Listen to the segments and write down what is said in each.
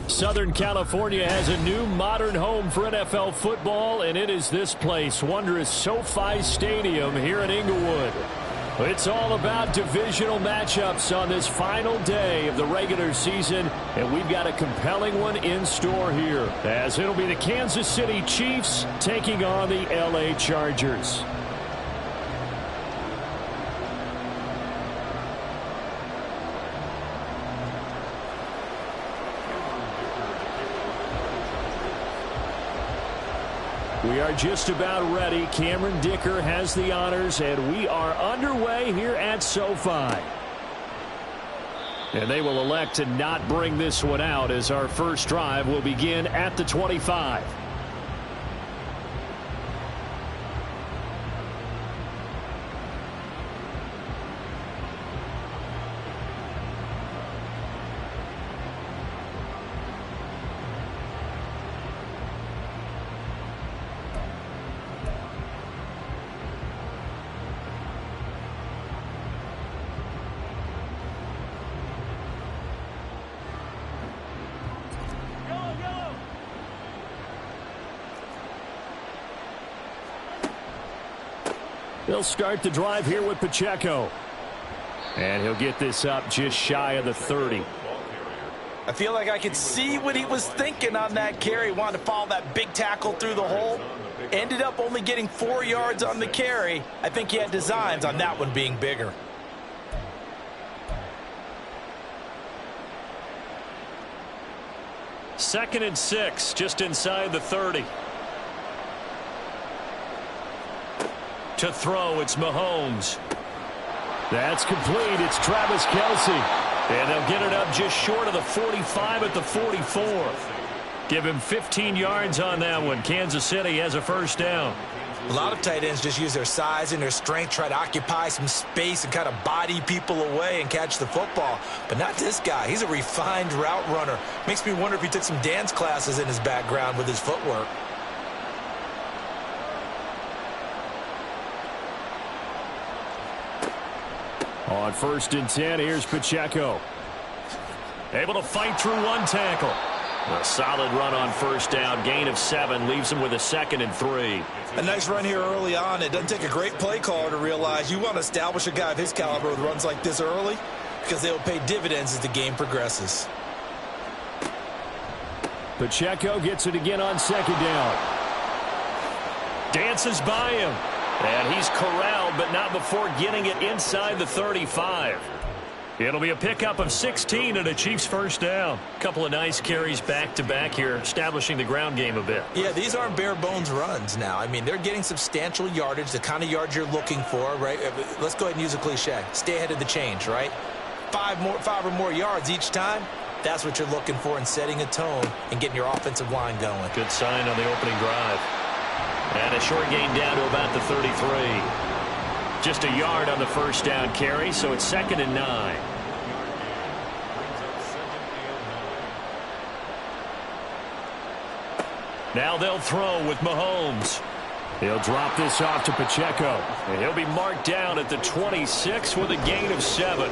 Southern California has a new modern home for NFL football, and it is this place, wondrous SoFi Stadium here in Inglewood. It's all about divisional matchups on this final day of the regular season, and we've got a compelling one in store here, as it'll be the Kansas City Chiefs taking on the LA Chargers. We are just about ready. Cameron Dicker has the honors, and we are underway here at SoFi. And they will elect to not bring this one out, as our first drive will begin at the 25. They'll start the drive here with Pacheco. And he'll get this up just shy of the 30. I feel like I could see what he was thinking on that carry. Wanted to follow that big tackle through the hole. Ended up only getting 4 yards on the carry. I think he had designs on that one being bigger. Second and 6, just inside the 30. To throw, it's Mahomes. That's complete. It's Travis Kelce. And they'll get it up just short of the 45 at the 44. Give him 15 yards on that one. Kansas City has a first down. A lot of tight ends just use their size and their strength, try to occupy some space and kind of body people away and catch the football. But not this guy. He's a refined route runner. Makes me wonder if he took some dance classes in his background with his footwork. On first and 10, here's Pacheco. Able to fight through one tackle. A solid run on first down. Gain of 7 leaves him with a 2nd and 3. A nice run here early on. It doesn't take a great play caller to realize you want to establish a guy of his caliber with runs like this early, because they will pay dividends as the game progresses. Pacheco gets it again on second down. Dances by him. And he's corralled, but not before getting it inside the 35. It'll be a pickup of 16 and a Chiefs first down. Couple of nice carries back-to-back here, establishing the ground game a bit. Yeah, these aren't bare-bones runs now. I mean, they're getting substantial yardage, the kind of yards you're looking for, right? Let's go ahead and use a cliche. Stay ahead of the change, right? 5 or more yards each time. That's what you're looking for in setting a tone and getting your offensive line going. Good sign on the opening drive. And a short gain down to about the 33. Just a yard on the first down carry, so it's 2nd and 9. Now they'll throw with Mahomes. He'll drop this off to Pacheco. And he'll be marked down at the 26 with a gain of 7.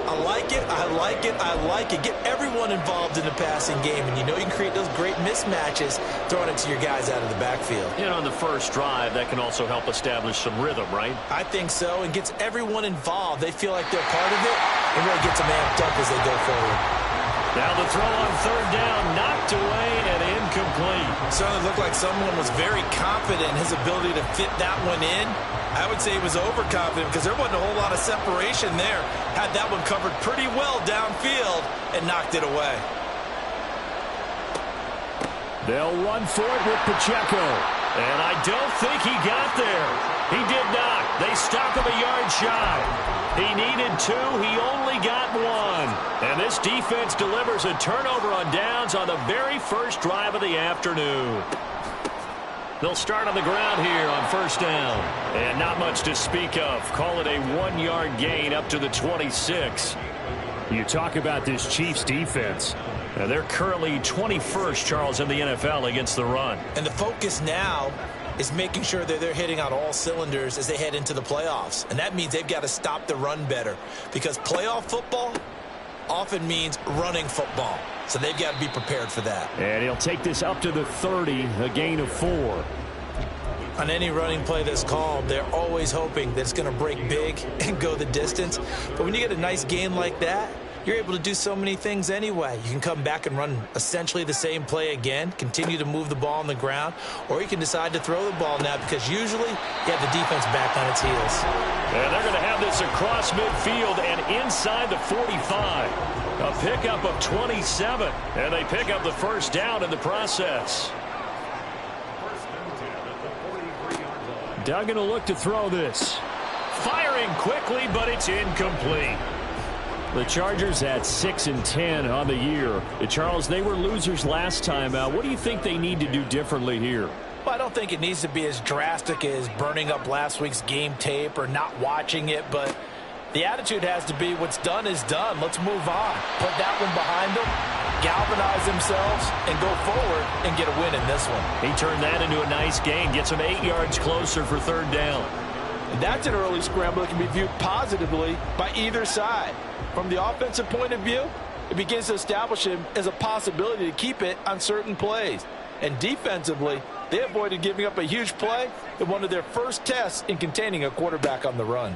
I like it, I like it, I like it. Get everyone involved in the passing game, and you know you can create those great mismatches throwing it to your guys out of the backfield. And on the first drive, that can also help establish some rhythm, right? I think so, and gets everyone involved. They feel like they're part of it, and really gets them amped up as they go forward. Now the throw on third down, knocked away and incomplete. Certainly looked like someone was very confident in his ability to fit that one in. I would say he was overconfident because there wasn't a whole lot of separation there. Had that one covered pretty well downfield and knocked it away. They'll run for it with Pacheco. And I don't think he got there. He did not. They stop him a yard shy. He needed 2. He only got 1. And this defense delivers a turnover on downs on the very first drive of the afternoon. They'll start on the ground here on first down. And not much to speak of. Call it a 1-yard gain up to the 26. You talk about this Chiefs defense. Now they're currently 21st, Charles, in the NFL against the run. And the focus now is making sure that they're hitting on all cylinders as they head into the playoffs. And that means they've got to stop the run better. Because playoff football, often means running football. So they've got to be prepared for that. And he'll take this up to the 30, a gain of 4. On any running play that's called, they're always hoping that it's going to break big and go the distance. But when you get a nice gain like that, you're able to do so many things anyway. You can come back and run essentially the same play again, continue to move the ball on the ground, or you can decide to throw the ball now because usually you have the defense back on its heels. And they're going to have this across midfield and inside the 45. A pickup of 27, and they pick up the first down in the process. Duggan will look to throw this. Firing quickly, but it's incomplete. The Chargers at 6-10 on the year. Charles, they were losers last time out. What do you think they need to do differently here? Well, I don't think it needs to be as drastic as burning up last week's game tape or not watching it, but the attitude has to be what's done is done. Let's move on. Put that one behind them, galvanize themselves, and go forward and get a win in this one. He turned that into a nice gain, gets him 8 yards closer for third down. And that's an early scramble that can be viewed positively by either side. From the offensive point of view, it begins to establish him as a possibility to keep it on certain plays. And defensively, they avoided giving up a huge play in one of their first tests in containing a quarterback on the run.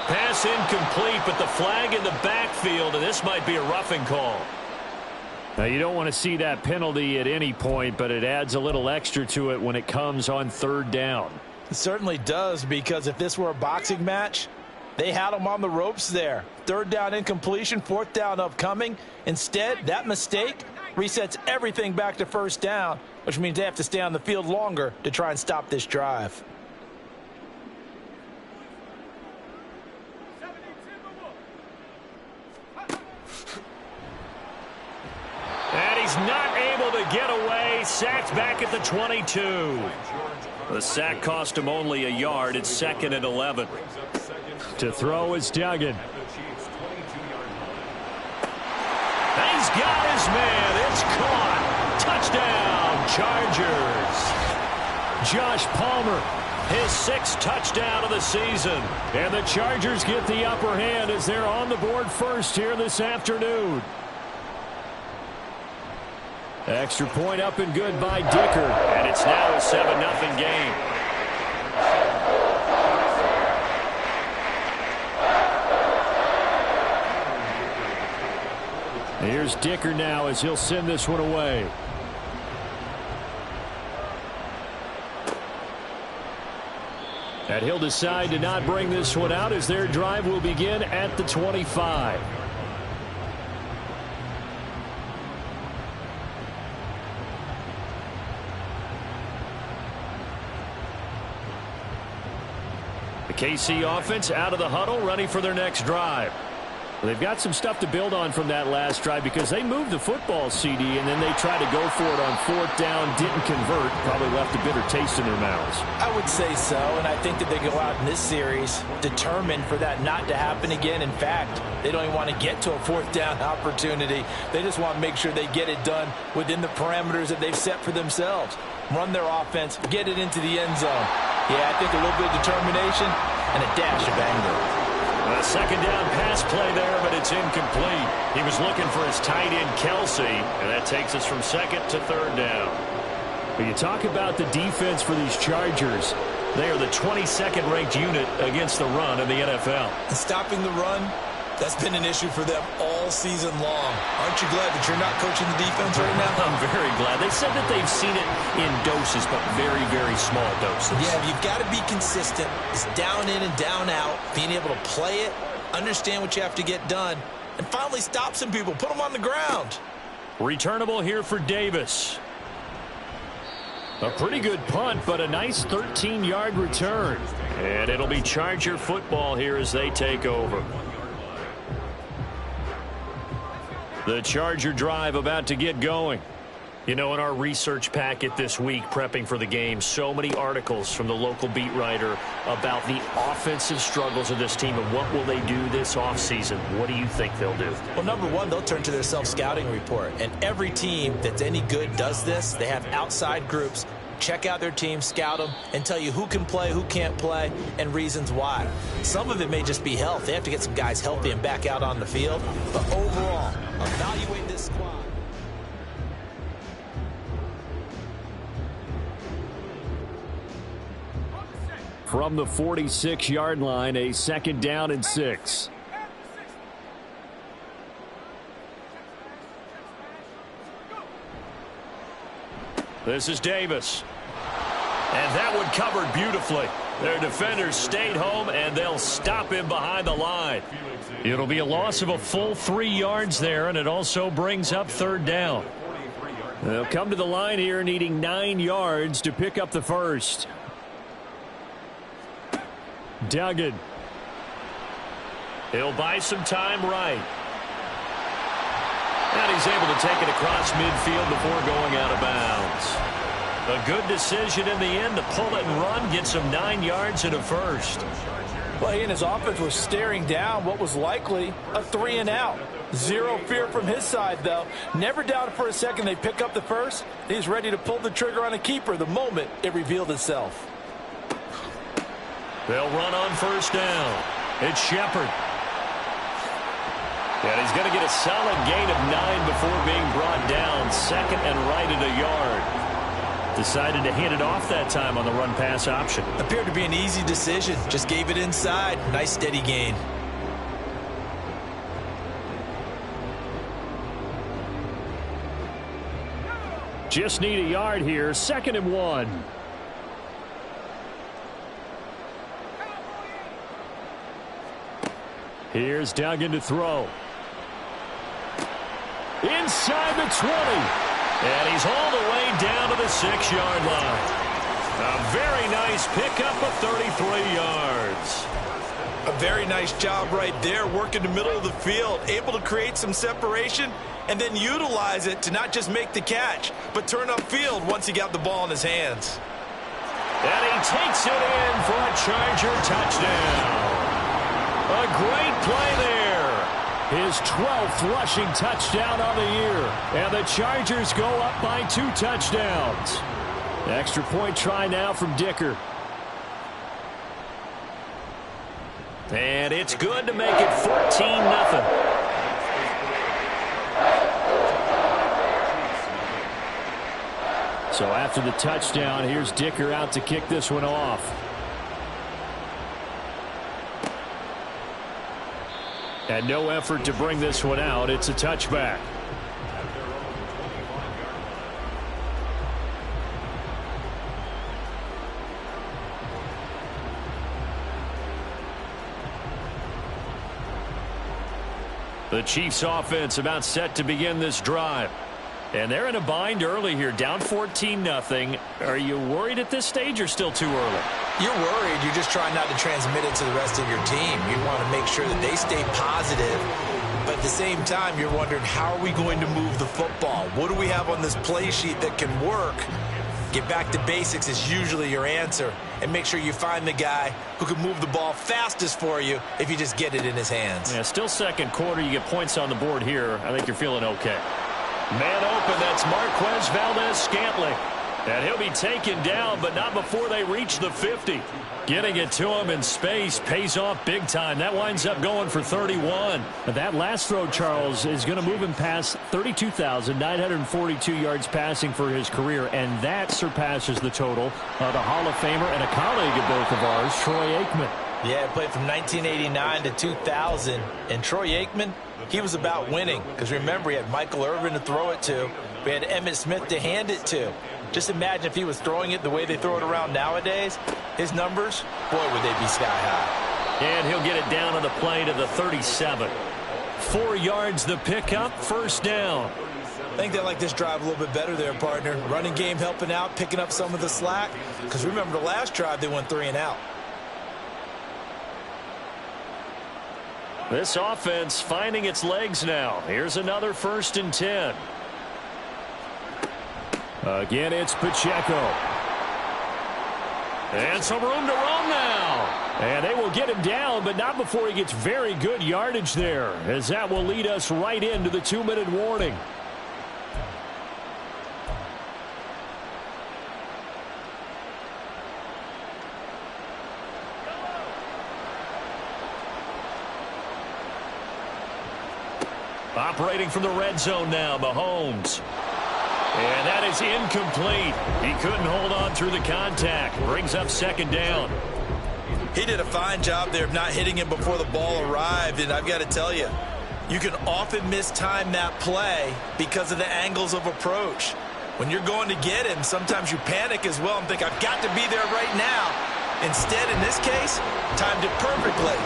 Pass incomplete, but the flag in the backfield, and this might be a roughing call. Now, you don't want to see that penalty at any point, but it adds a little extra to it when it comes on third down. It certainly does, because if this were a boxing match, they had him on the ropes there. Third down incompletion, fourth down upcoming. Instead, that mistake resets everything back to first down, which means they have to stay on the field longer to try and stop this drive. And he's not able to get away. Sacked back at the 22. The sack cost him only a yard. It's 2nd and 11. To throw is Duggan. He's got his man. It's caught. Touchdown, Chargers. Josh Palmer, his 6th touchdown of the season. And the Chargers get the upper hand as they're on the board first here this afternoon. Extra point up and good by Dicker. And it's now a 7-0 game. Here's Dicker now as he'll send this one away. And he'll decide to not bring this one out as their drive will begin at the 25. The KC offense out of the huddle, ready for their next drive. They've got some stuff to build on from that last drive because they moved the football, CD, and then they tried to go for it on fourth down, didn't convert, probably left a bitter taste in their mouths. I would say so, and I think that they go out in this series determined for that not to happen again. In fact, they don't even want to get to a fourth down opportunity. They just want to make sure they get it done within the parameters that they've set for themselves. Run their offense, get it into the end zone. Yeah, I think a little bit of determination and a dash of anger. A second down pass play there, but it's incomplete. He was looking for his tight end, Kelsey, and that takes us from second to third down. When you talk about the defense for these Chargers, they are the 22nd ranked unit against the run in the NFL. And stopping the run, that's been an issue for them all season long. Aren't you glad that you're not coaching the defense right now? I'm very glad. They said that they've seen it in doses, but very, very small doses. Yeah, you've got to be consistent. It's down in and down out. Being able to play it, understand what you have to get done, and finally stop some people. Put them on the ground. Returnable here for Davis. A pretty good punt, but a nice 13-yard return. And it'll be Charger football here as they take over. The Charger drive about to get going. You know, in our research packet this week, prepping for the game, so many articles from the local beat writer about the offensive struggles of this team and what will they do this offseason. What do you think they'll do? Well, number one, they'll turn to their self-scouting report. And every team that's any good does this. They have outside groups check out their team, scout them, and tell you who can play, who can't play, and reasons why. Some of it may just be health. They have to get some guys healthy and back out on the field. But overall, evaluate this squad. From the 46-yard line, a 2nd down and 6. This is Davis. And that one covered beautifully. Their defenders stayed home, and they'll stop him behind the line. It'll be a loss of a full 3 yards there, and it also brings up 3rd down. They'll come to the line here needing 9 yards to pick up the first. Duggan. He'll buy some time right. And he's able to take it across midfield before going out of bounds. A good decision in the end to pull it and run, get some 9 yards and a first. Well, he and his offense was staring down what was likely a 3-and-out. Zero fear from his side, though. Never doubted for a second they pick up the first. He's ready to pull the trigger on a keeper the moment it revealed itself. They'll run on 1st down. It's Shepard. And he's going to get a solid gain of 9 before being brought down. 2nd and right at a yard. Decided to hand it off that time on the run-pass option. Appeared to be an easy decision. Just gave it inside. Nice steady gain. Just need a yard here. 2nd and 1. Here's Duggan to throw. Inside the 20. And he's all the way down to the 6-yard line. A very nice pickup of 33 yards. A very nice job right there, working the middle of the field, able to create some separation, and then utilize it to not just make the catch, but turn upfield once he got the ball in his hands. And he takes it in for a Charger touchdown. A great play there. His 12th rushing touchdown on the year. And the Chargers go up by 2 touchdowns. Extra point try now from Dicker. And it's good to make it 14-0. So after the touchdown, here's Dicker out to kick this one off. And no effort to bring this one out. It's a touchback. The Chiefs offense about set to begin this drive. And they're in a bind early here, down 14-0. Are you worried at this stage or still too early? You're worried. You're just trying not to transmit it to the rest of your team. You want to make sure that they stay positive. But at the same time, you're wondering, how are we going to move the football? What do we have on this play sheet that can work? Get back to basics is usually your answer. And make sure you find the guy who can move the ball fastest for you if you just get it in his hands. Yeah, still 2nd quarter. You get points on the board here. I think you're feeling okay. Man open, that's Marquez Valdez-Scantling. And he'll be taken down, but not before they reach the 50. Getting it to him in space pays off big time. That winds up going for 31. That last throw, Charles, is going to move him past 32,942 yards passing for his career, and that surpasses the total of the Hall of Famer and a colleague of both of ours, Troy Aikman. Yeah, played from 1989 to 2000. And Troy Aikman, he was about winning. Because remember, he had Michael Irvin to throw it to. We had Emmitt Smith to hand it to. Just imagine if he was throwing it the way they throw it around nowadays. His numbers, boy, would they be sky high. And he'll get it down on the play to the 37. 4 yards the pickup, 1st down. I think they like this drive a little bit better there, partner. Running game helping out, picking up some of the slack. Because remember, the last drive, they went 3-and-out. This offense finding its legs now. Here's another 1st and 10. Again, it's Pacheco. And some room to run now. And they will get him down, but not before he gets very good yardage there, as that will lead us right into the 2-minute warning. Operating from the red zone now, Mahomes. And that is incomplete. He couldn't hold on through the contact. Brings up second down. He did a fine job there of not hitting him before the ball arrived, and I've got to tell you, you can often mistime that play because of the angles of approach. When you're going to get him, sometimes you panic as well and think, I've got to be there right now. Instead, in this case, timed it perfectly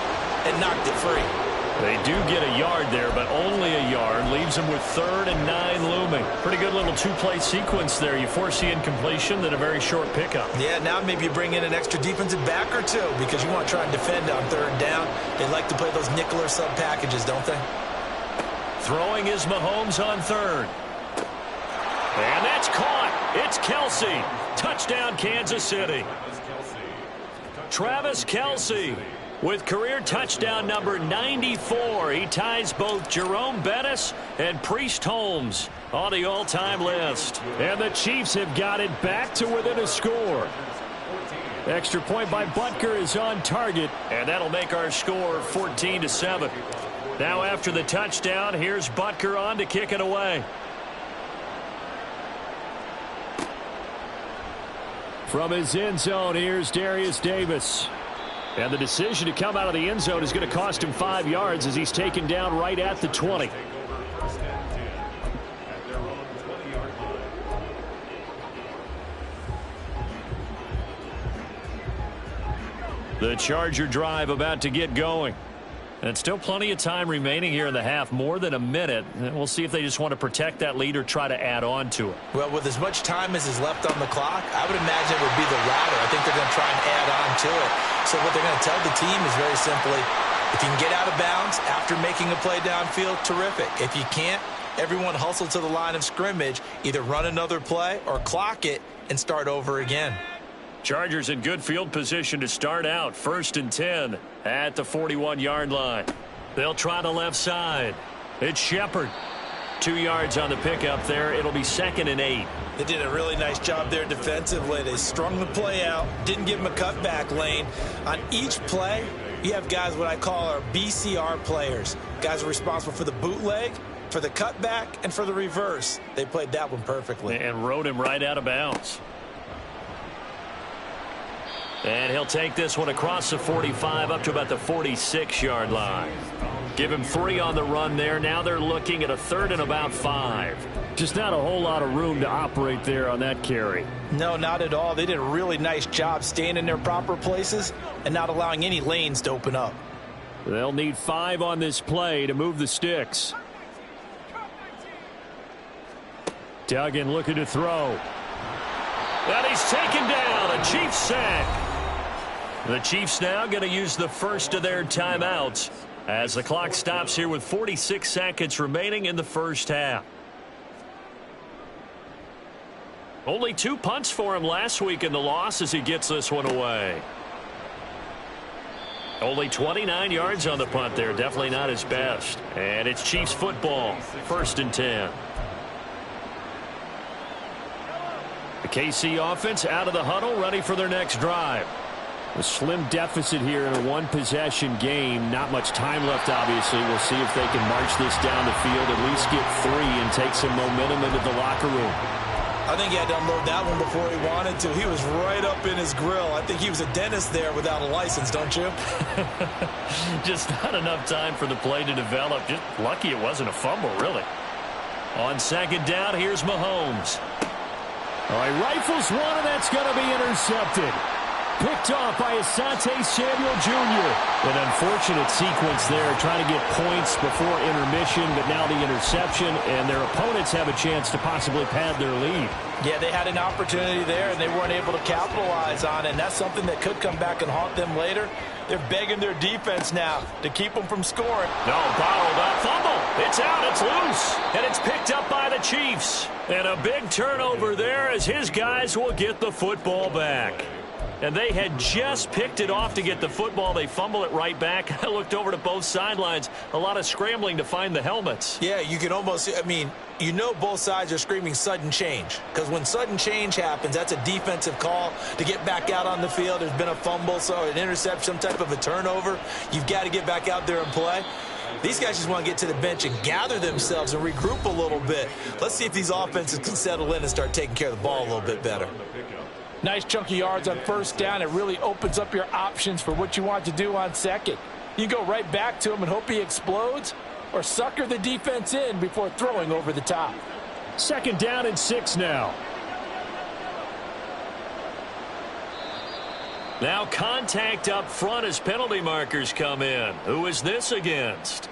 and knocked it free. They do get a yard there, but only a yard. Leaves them with 3rd and 9 looming. Pretty good little two-play sequence there. You force the incompletion, then a very short pickup. Yeah, now maybe you bring in an extra defensive back or two because you want to try and defend on 3rd down. They like to play those nickel or sub packages, don't they? Throwing is Mahomes on 3rd. And that's caught. It's Kelce. Touchdown, Kansas City. Travis Kelce with career touchdown number 94. He ties both Jerome Bettis and Priest Holmes on the all-time list. And the Chiefs have got it back to within a score. Extra point by Butker is on target, and that'll make our score 14-7. Now after the touchdown, here's Butker on to kick it away. From his end zone, here's Darius Davis. And the decision to come out of the end zone is going to cost him 5 yards as he's taken down right at the 20. The Charger drive about to get going. And still plenty of time remaining here in the half, more than a minute. And we'll see if they just want to protect that lead or try to add on to it. Well, with as much time as is left on the clock, I would imagine it would be the latter. I think they're going to try and add on to it. So what they're going to tell the team is very simply, if you can get out of bounds after making a play downfield, terrific. If you can't, everyone hustle to the line of scrimmage, either run another play or clock it and start over again. Chargers in good field position to start out. 1st and 10 at the 41-yard line. They'll try the left side. It's Shepard. 2 yards on the pickup there. It'll be 2nd and 8. They did a really nice job there defensively. They strung the play out, didn't give him a cutback lane. On each play, you have guys what I call our BCR players. Guys are responsible for the bootleg, for the cutback, and for the reverse. They played that one perfectly. And rode him right out of bounds. And he'll take this one across the 45 up to about the 46-yard line. Give him 3 on the run there. Now they're looking at a 3rd and about 5. Just not a whole lot of room to operate there on that carry. No, not at all. They did a really nice job staying in their proper places and not allowing any lanes to open up. They'll need 5 on this play to move the sticks. Duggan looking to throw. And he's taken down. A Chiefs sack. The Chiefs now going to use the first of their timeouts as the clock stops here with 46 seconds remaining in the first half. Only 2 punts for him last week in the loss as he gets this one away. Only 29 yards on the punt there. Definitely not his best. And it's Chiefs football. 1st and 10. The KC offense out of the huddle, ready for their next drive. A slim deficit here in a one-possession game. Not much time left, obviously. We'll see if they can march this down the field, at least get 3 and take some momentum into the locker room. I think he had to unload that one before he wanted to. He was right up in his grill. I think he was a dentist there without a license, don't you? Just not enough time for the play to develop. Just lucky it wasn't a fumble, really. On 2nd down, here's Mahomes. All right, rifles one, and that's going to be intercepted. Picked off by Asante Samuel Jr. An unfortunate sequence there, trying to get points before intermission, but now the interception, and their opponents have a chance to possibly pad their lead. Yeah, they had an opportunity there, and they weren't able to capitalize on it, and that's something that could come back and haunt them later. They're begging their defense now to keep them from scoring. No, bottled up, fumble. It's out, it's loose, and it's picked up by the Chiefs. And a big turnover there as his guys will get the football back. And they had just picked it off to get the football. They fumble it right back. I looked over to both sidelines. A lot of scrambling to find the helmets. Yeah, you can almost, I mean, you know both sides are screaming sudden change. Because when sudden change happens, that's a defensive call to get back out on the field. There's been a fumble, so an interception, some type of a turnover. You've got to get back out there and play. These guys just want to get to the bench and gather themselves and regroup a little bit. Let's see if these offenses can settle in and start taking care of the ball a little bit better. Nice chunky yards on first down. It really opens up your options for what you want to do on second. You go right back to him and hope he explodes, or sucker the defense in before throwing over the top. 2nd down and 6 now. Now contact up front as penalty markers come in. Who is this against?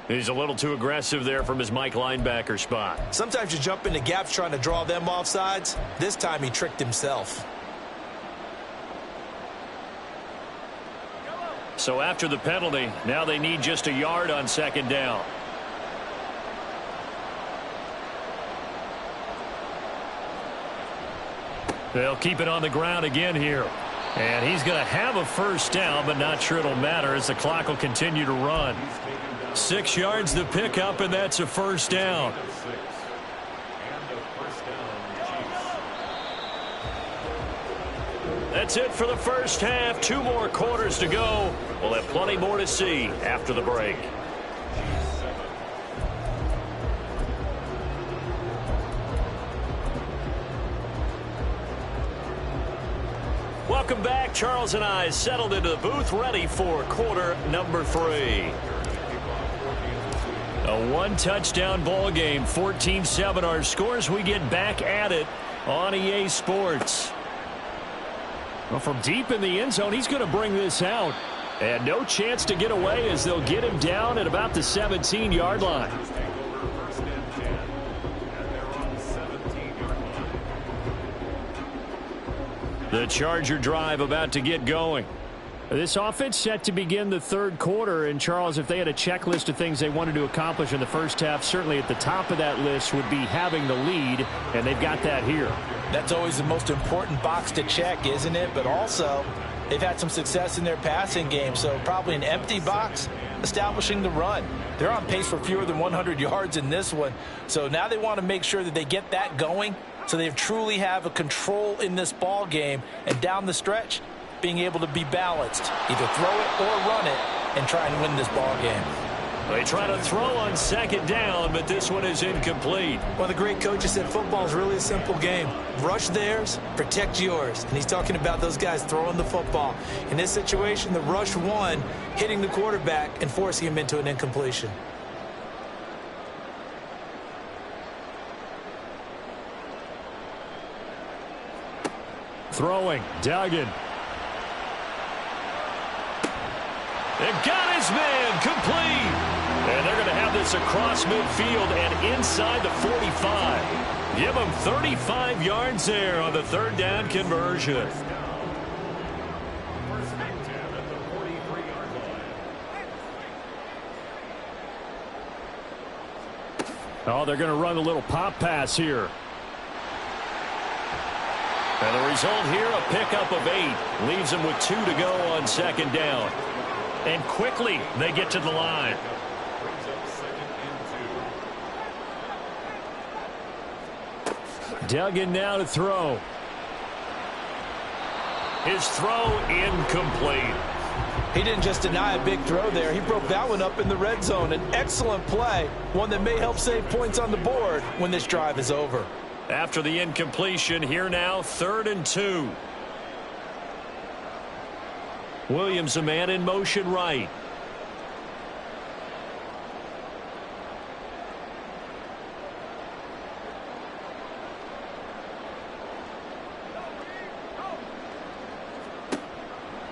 He's a little too aggressive there from his Mike linebacker spot. Sometimes you jump into gaps trying to draw them off sides. This time he tricked himself. So after the penalty, now they need just a yard on 2nd down. They'll keep it on the ground again here. And he's going to have a first down, but not sure it'll matter as the clock will continue to run. 6 yards to pick up, and that's a first down. That's it for the first half. 2 more quarters to go. We'll have plenty more to see after the break. Welcome back. Charles and I settled into the booth, ready for quarter number 3. A 1-touchdown ball game, 14-7 our scores. We get back at it on EA Sports. Well, from deep in the end zone, he's going to bring this out. And no chance to get away as they'll get him down at about the 17-yard line. The Charger drive about to get going. This offense set to begin the 3rd quarter. And, Charles, if they had a checklist of things they wanted to accomplish in the first half, certainly at the top of that list would be having the lead, and they've got that here. That's always the most important box to check, isn't it? But also, they've had some success in their passing game, so probably an empty box establishing the run. They're on pace for fewer than 100 yards in this one, so now they want to make sure that they get that going so they truly have a control in this ball game, and down the stretch, being able to be balanced, either throw it or run it, and try and win this ball game. They try to throw on 2nd down, but this one is incomplete. One of the great coaches said football is really a simple game. Rush theirs, protect yours. And he's talking about those guys throwing the football. In this situation, the rush won, hitting the quarterback and forcing him into an incompletion. Throwing, Duggan. They've got his man, complete. And they're going to have this across midfield and inside the 45. Give them 35 yards there on the 3rd down conversion. Oh, they're going to run a little pop pass here. And the result here, a pickup of 8. Leaves them with 2 to go on 2nd down. And quickly, they get to the line. Duggan now to throw. His throw incomplete. He didn't just deny a big throw there. He broke that one up in the red zone. An excellent play, one that may help save points on the board when this drive is over. After the incompletion, here now, 3rd and 2. Williams, a man in motion right.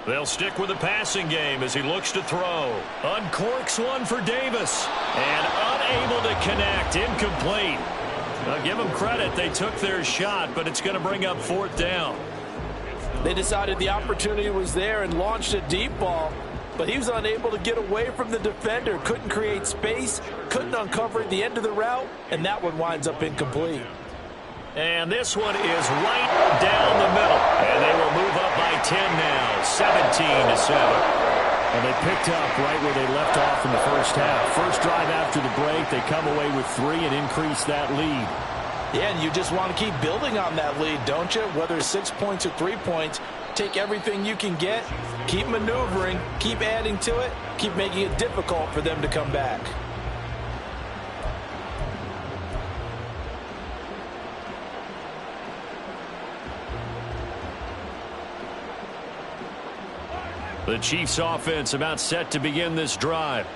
They'll stick with the passing game as he looks to throw. Uncorks one for Davis. And unable to connect. Incomplete. Now give them credit. They took their shot, but it's going to bring up 4th down. They decided the opportunity was there and launched a deep ball, but he was unable to get away from the defender. Couldn't create space, couldn't uncover the end of the route, and that one winds up incomplete. And this one is right down the middle. And they will move up by 10 now, 17-7. And they picked up right where they left off in the first half. First drive after the break, they come away with 3 and increase that lead. Yeah, and you just want to keep building on that lead, don't you? Whether it's 6 points or 3 points, Take everything you can get, keep maneuvering, keep adding to it, keep making it difficult for them to come back. The Chiefs offense about set to begin this drive.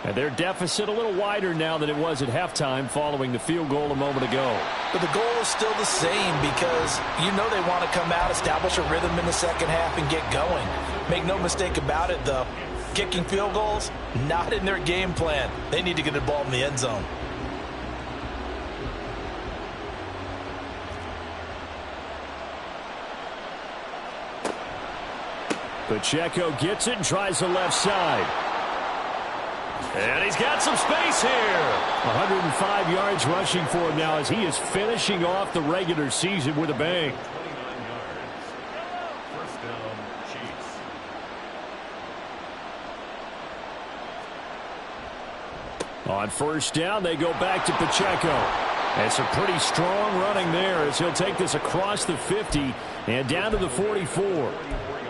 And their deficit a little wider now than it was at halftime following the field goal a moment ago. But the goal is still the same because you know they want to come out, establish a rhythm in the second half, and get going. Make no mistake about it, though. Kicking field goals, not in their game plan. They need to get the ball in the end zone. Pacheco gets it and tries the left side. And he's got some space here. 105 yards rushing for him now as he is finishing off the regular season with a bang. On first down, they go back to Pacheco. And some pretty strong running there as he'll take this across the 50 and down to the 44.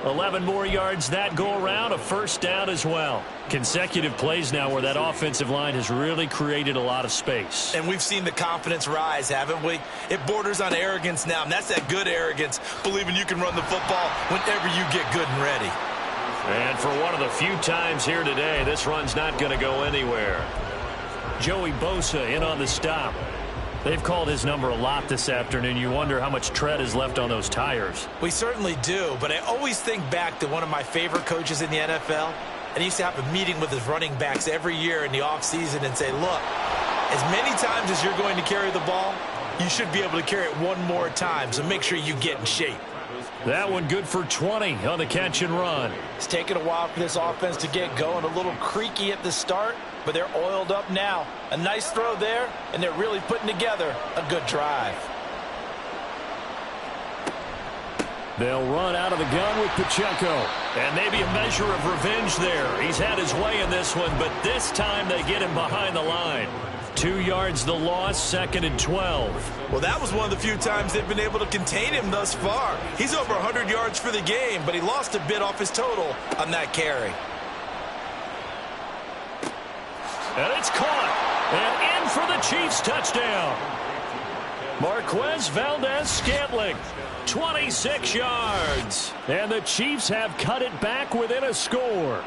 11 more yards that go around, a first down as well. Consecutive plays now where that offensive line has really created a lot of space. And we've seen the confidence rise, haven't we? It borders on arrogance now, and that's that good arrogance, believing you can run the football whenever you get good and ready. And for one of the few times here today, this run's not going to go anywhere. Joey Bosa in on the stop. They've called his number a lot this afternoon. You wonder how much tread is left on those tires. We certainly do, but I always think back to one of my favorite coaches in the NFL, and he used to have a meeting with his running backs every year in the offseason and say, look, as many times as you're going to carry the ball, you should be able to carry it one more time, so make sure you get in shape. That one good for 20 on the catch and run. It's taken a while for this offense to get going. A little creaky at the start, but they're oiled up now. A nice throw there, and they're really putting together a good drive. They'll run out of the gun with Pacheco. And maybe a measure of revenge there. He's had his way in this one, but this time they get him behind the line. 2 yards the loss, 2nd and 12. Well, that was one of the few times they've been able to contain him thus far. He's over 100 yards for the game, but he lost a bit off his total on that carry. And it's caught. And in for the Chiefs touchdown. Marquez Valdez-Scantling, 26 yards. And the Chiefs have cut it back within a score.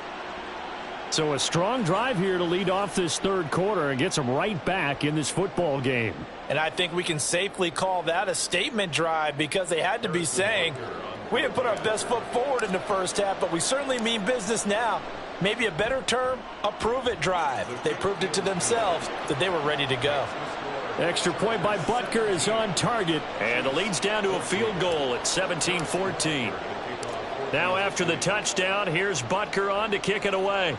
So a strong drive here to lead off this third quarter and gets them right back in this football game. And I think we can safely call that a statement drive because they had to be saying, we didn't put our best foot forward in the first half, but we certainly mean business now. Maybe a better term, a prove-it drive. They proved it to themselves that they were ready to go. Extra point by Butker is on target, and the lead's down to a field goal at 17-14. Now after the touchdown, here's Butker on to kick it away.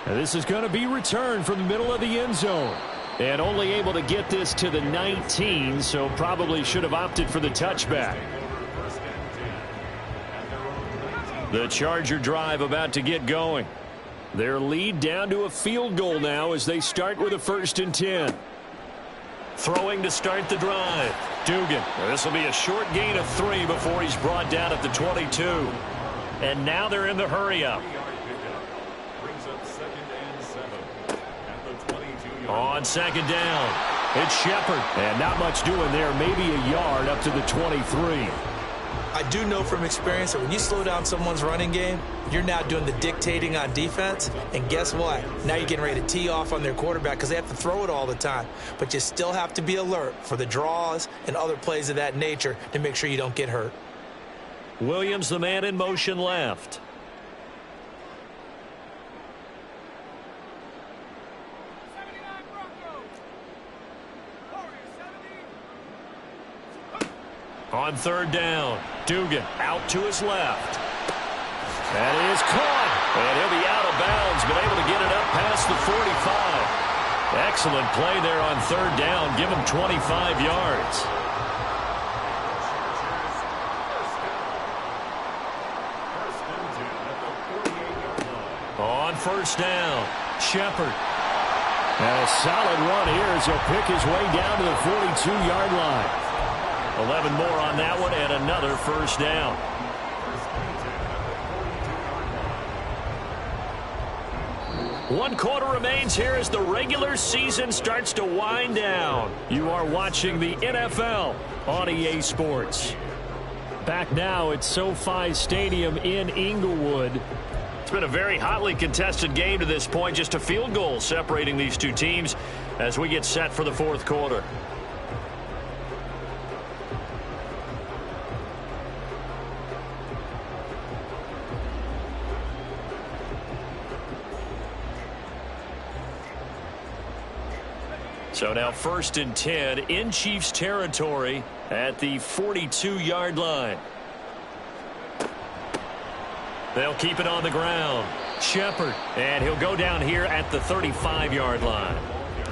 And this is going to be returned from the middle of the end zone. And only able to get this to the 19, so probably should have opted for the touchback. The Charger drive about to get going. Their lead down to a field goal now as they start with a 1st and 10. Throwing to start the drive. Dugan. This will be a short gain of 3 before he's brought down at the 22. And now they're in the hurry-up. On 2nd down, it's Shepard. And not much doing there, maybe a yard up to the 23. I do know from experience that when you slow down someone's running game, you're now doing the dictating on defense. And guess what? Now you're getting ready to tee off on their quarterback because they have to throw it all the time. But you still have to be alert for the draws and other plays of that nature to make sure you don't get hurt. Williams, the man in motion left. On 3rd down, Dugan out to his left. That is caught. And he'll be out of bounds, but able to get it up past the 45. Excellent play there on 3rd down. Give him 25 yards. On 1st down, Shepard. And a solid run here as he'll pick his way down to the 42-yard line. 11 more on that one and another first down. One quarter remains here as the regular season starts to wind down. You are watching the NFL on EA Sports. Back now at SoFi Stadium in Inglewood. It's been a very hotly contested game to this point. Just a field goal separating these two teams as we get set for the fourth quarter. So now 1st and 10 in Chiefs territory at the 42-yard line. They'll keep it on the ground. Shepard, and he'll go down here at the 35-yard line.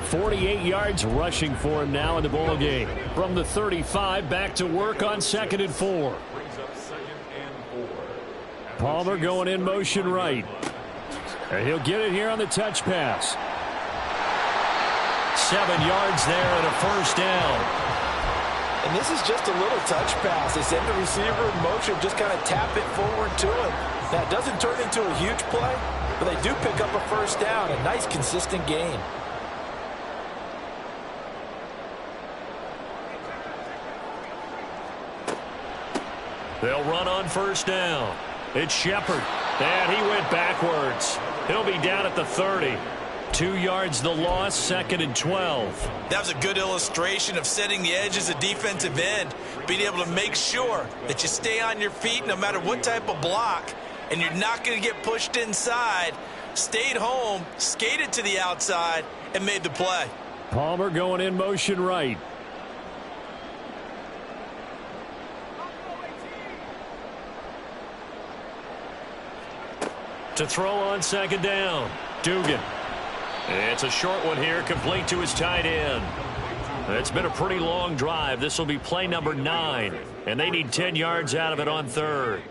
48 yards rushing for him now in the ball game. From the 35, back to work on 2nd and 4. Palmer going in motion right. And he'll get it here on the touch pass. 7 yards there and a first down. And this is just a little touch pass. They send the receiver in motion, just kind of tap it forward to him. That doesn't turn into a huge play, but they do pick up a first down. A nice, consistent gain. They'll run on first down. It's Shepard. And he went backwards. He'll be down at the 30. 2 yards the loss, 2nd and 12. That was a good illustration of setting the edge as a defensive end, being able to make sure that you stay on your feet no matter what type of block, and you're not going to get pushed inside. Stayed home, skated to the outside, and made the play. Palmer going in motion right. To throw on 2nd down, Dugan. It's a short one here, complete to his tight end. It's been a pretty long drive. This will be play number 9, and they need 10 yards out of it on 3rd.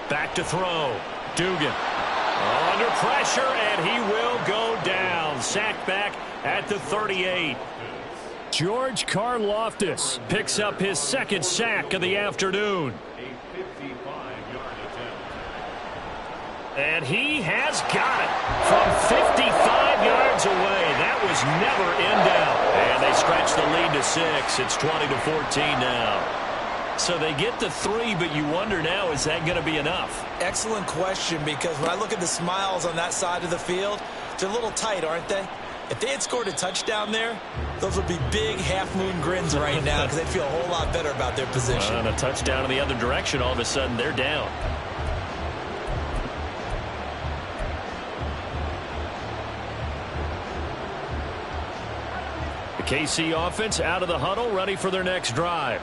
Back to throw. Dugan. Under pressure, and he will go down. Sacked back at the 38. George Karlaftis picks up his 2nd sack of the afternoon. And he has got it from 55 yards away. That was never in doubt. And they stretch the lead to 6. It's 20-14 now. So they get the 3, but you wonder now, is that going to be enough? Excellent question, because when I look at the smiles on that side of the field, they're a little tight, aren't they? If they had scored a touchdown there, those would be big half-moon grins right now because they'd feel a whole lot better about their position. And a touchdown in the other direction, all of a sudden they're down. The KC offense out of the huddle, ready for their next drive.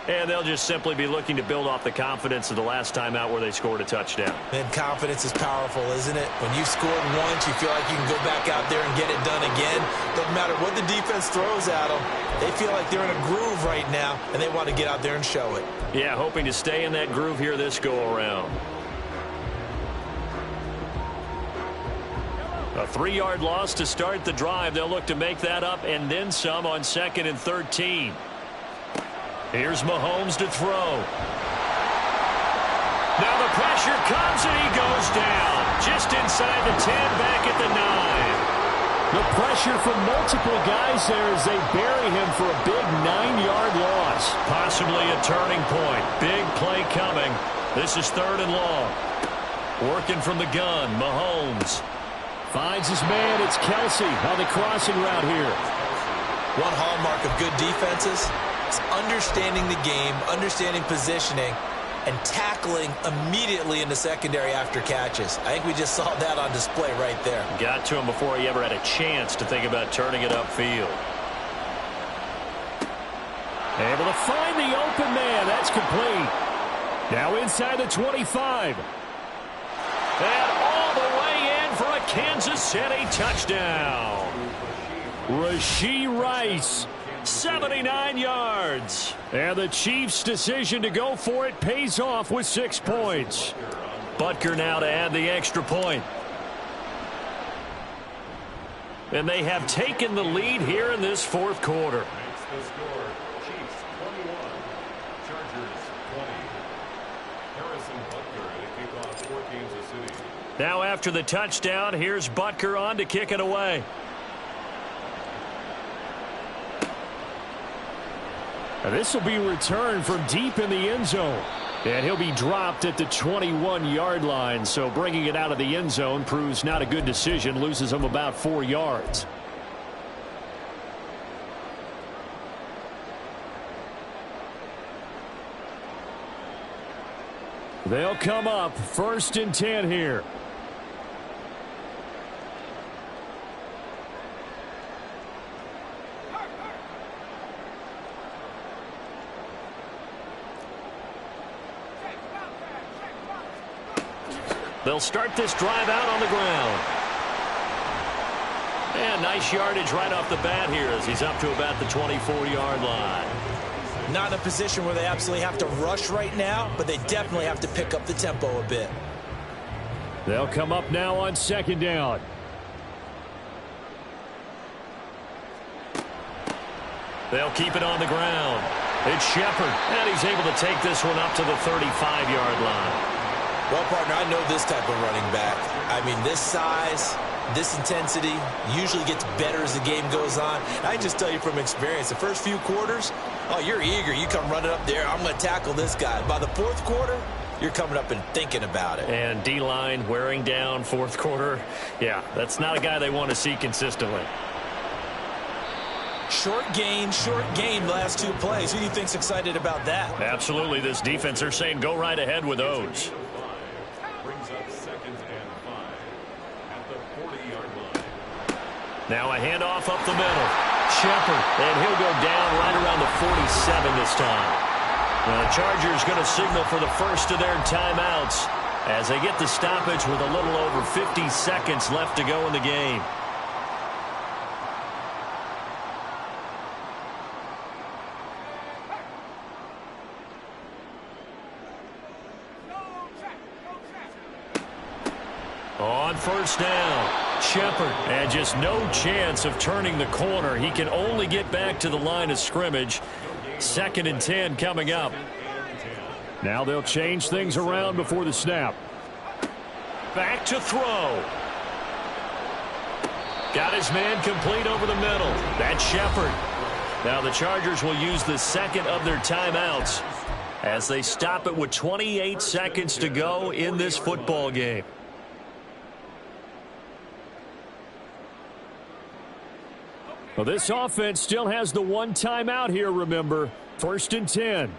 And they'll just simply be looking to build off the confidence of the last time out where they scored a touchdown. And confidence is powerful, isn't it? When you've scored once, you feel like you can go back out there and get it done again. Doesn't matter what the defense throws at them. They feel like they're in a groove right now, and they want to get out there and show it. Yeah, hoping to stay in that groove here this go-around. A 3-yard loss to start the drive. They'll look to make that up and then some on 2nd and 13. Here's Mahomes to throw. Now the pressure comes and he goes down. Just inside the 10, back at the 9. The pressure from multiple guys there as they bury him for a big 9-yard loss. Possibly a turning point. Big play coming. This is 3rd and long. Working from the gun, Mahomes. Finds his man, it's Kelsey on the crossing route here. One hallmark of good defenses is understanding the game, understanding positioning, and tackling immediately in the secondary after catches. I think we just saw that on display right there. Got to him before he ever had a chance to think about turning it upfield. Able to find the open man. That's complete. Now inside the 25. And all the way in for a Kansas City touchdown. Rashee Rice 79 yards. And the Chiefs' decision to go for it pays off with 6 points. Butker now to add the extra point. And they have taken the lead here in this fourth quarter. The score, Chiefs 21, Chargers 20. Harrison Butker to kick off for Kansas City. Now after the touchdown, here's Butker on to kick it away. And this will be returned from deep in the end zone. And he'll be dropped at the 21-yard line. So bringing it out of the end zone proves not a good decision. Loses him about 4 yards. They'll come up 1st and 10 here. They'll start this drive out on the ground. And nice yardage right off the bat here as he's up to about the 24-yard line. Not in a position where they absolutely have to rush right now, but they definitely have to pick up the tempo a bit. They'll come up now on 2nd down. They'll keep it on the ground. It's Shepard, and he's able to take this one up to the 35-yard line. Well, partner, I know this type of running back. I mean, this size, this intensity usually gets better as the game goes on. I can just tell you from experience, the first few quarters, oh, you're eager. You come running up there, I'm going to tackle this guy. By the 4th quarter, you're coming up and thinking about it. And D-line wearing down 4th quarter. Yeah, that's not a guy they want to see consistently. Short gain, last 2 plays. Who do you think's excited about that? Absolutely. This defense, they're saying go right ahead with those. Brings up 2nd and 5 at the 40-yard line. Now a handoff up the middle. Shepard, and he'll go down right around the 47 this time. The Chargers going to signal for the first of their timeouts as they get the stoppage with a little over 50 seconds left to go in the game. On 1st down, Shepard, and just no chance of turning the corner. He can only get back to the line of scrimmage. 2nd and 10 coming up. Now they'll change things around before the snap. Back to throw. Got his man complete over the middle. That's Shepard. Now the Chargers will use the 2nd of their timeouts as they stop it with 28 seconds to go in this football game. Well, this offense still has the 1 timeout here, remember. 1st and 10.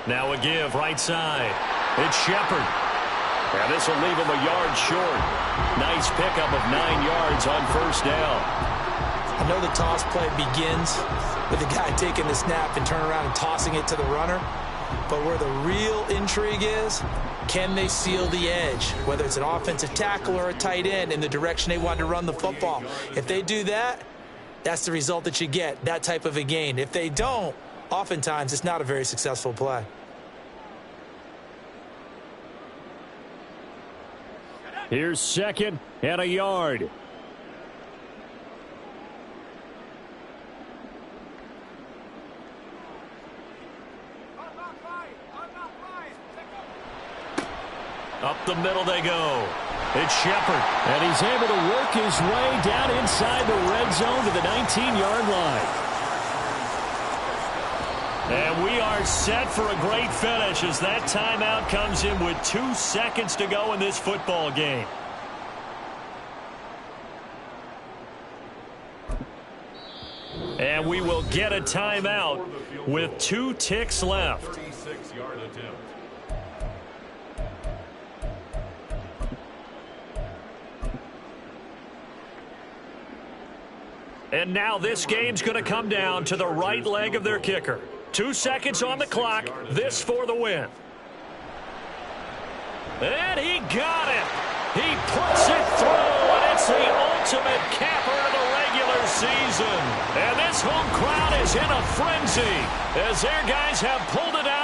Now a give right side. It's Shepard. And this will leave him a yard short. Nice pickup of 9 yards on 1st down. I know the toss play begins with the guy taking the snap and turning around and tossing it to the runner. But where the real intrigue is, can they seal the edge, whether it's an offensive tackle or a tight end, in the direction they want to run the football? If they do that, that's the result that you get, that type of a gain. If they don't, oftentimes it's not a very successful play. Here's 2nd and a yard. Up the middle they go. It's Shepard, and he's able to work his way down inside the red zone to the 19-yard line. And we are set for a great finish as that timeout comes in with 2 seconds to go in this football game. And we will get a timeout with 2 ticks left. 36-yard attempt. And now this game's going to come down to the right leg of their kicker. 2 seconds on the clock. This for the win. And he got it. He puts it through, and it's the ultimate capper to the season. And this home crowd is in a frenzy as their guys have pulled it out